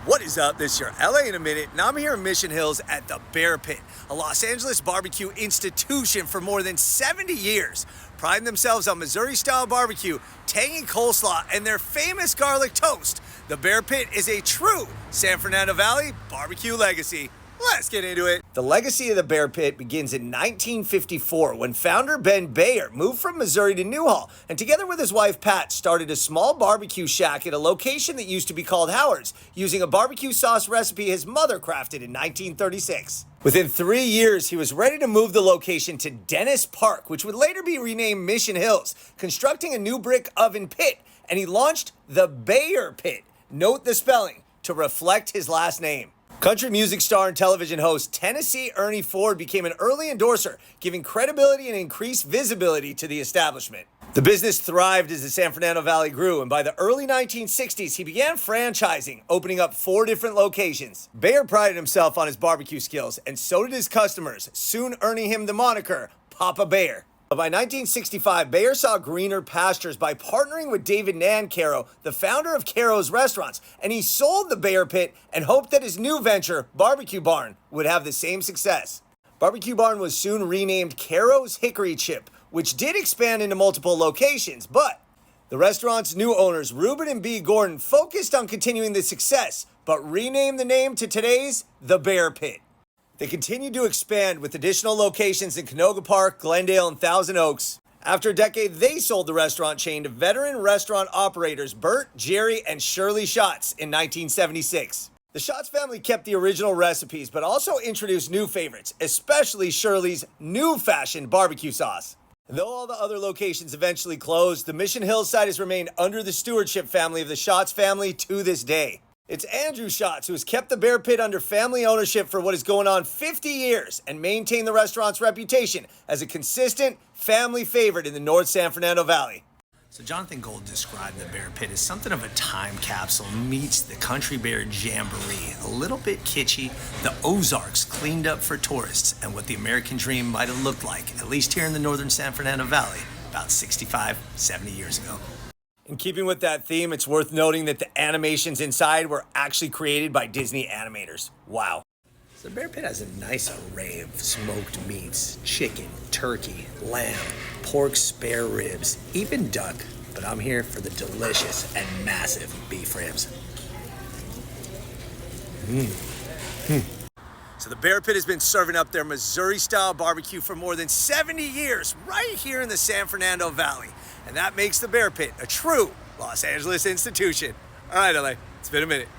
What is up? This is your LA in a minute, and I'm here in Mission Hills at the Bear Pit, a Los Angeles barbecue institution for more than 70 years. Priding themselves on Missouri-style barbecue, tangy coleslaw, and their famous garlic toast. The Bear Pit is a true San Fernando Valley barbecue legacy. Let's get into it. The legacy of the Bear Pit begins in 1954 when founder Ben Bayer moved from Missouri to Newhall and together with his wife Pat started a small barbecue shack at a location that used to be called Howard's, using a barbecue sauce recipe his mother crafted in 1936. Within 3 years, he was ready to move the location to Dennis Park, which would later be renamed Mission Hills, constructing a new brick oven pit, and he launched the Bayer Pit, note the spelling, to reflect his last name. Country music star and television host Tennessee Ernie Ford became an early endorser, giving credibility and increased visibility to the establishment. The business thrived as the San Fernando Valley grew, and by the early 1960s, he began franchising, opening up 4 different locations. Bayer prided himself on his barbecue skills, and so did his customers, soon earning him the moniker Papa Bayer. But by 1965, Bayer saw greener pastures by partnering with David Nancaro, the founder of Caro's Restaurants, and he sold the Bear Pit and hoped that his new venture, Barbecue Barn, would have the same success. Barbecue Barn was soon renamed Caro's Hickory Chip, which did expand into multiple locations, but the restaurant's new owners, Reuben and B. Gordon, focused on continuing the success, but renamed the name to today's The Bear Pit. They continued to expand with additional locations in Canoga Park, Glendale, and Thousand Oaks. After a decade, they sold the restaurant chain to veteran restaurant operators Bert, Jerry, and Shirley Schatz in 1976. The Schatz family kept the original recipes, but also introduced new favorites, especially Shirley's new-fashioned barbecue sauce. And though all the other locations eventually closed, the Mission Hills site has remained under the stewardship family of the Schatz family to this day. It's Andrew Schatz who has kept the Bear Pit under family ownership for what is going on 50 years and maintained the restaurant's reputation as a consistent family favorite in the North San Fernando Valley. So Jonathan Gold described the Bear Pit as something of a time capsule meets the Country Bear Jamboree. A little bit kitschy, the Ozarks cleaned up for tourists, and what the American dream might have looked like, at least here in the northern San Fernando Valley, about 65, 70 years ago. In keeping with that theme, it's worth noting that the animations inside were actually created by Disney animators. Wow. So the Bear Pit has a nice array of smoked meats, chicken, turkey, lamb, pork spare ribs, even duck. But I'm here for the delicious and massive beef ribs. So the Bear Pit has been serving up their Missouri-style barbecue for more than 70 years right here in the San Fernando Valley. And that makes the Bear Pit a true Los Angeles institution. All right, LA, it's been a minute.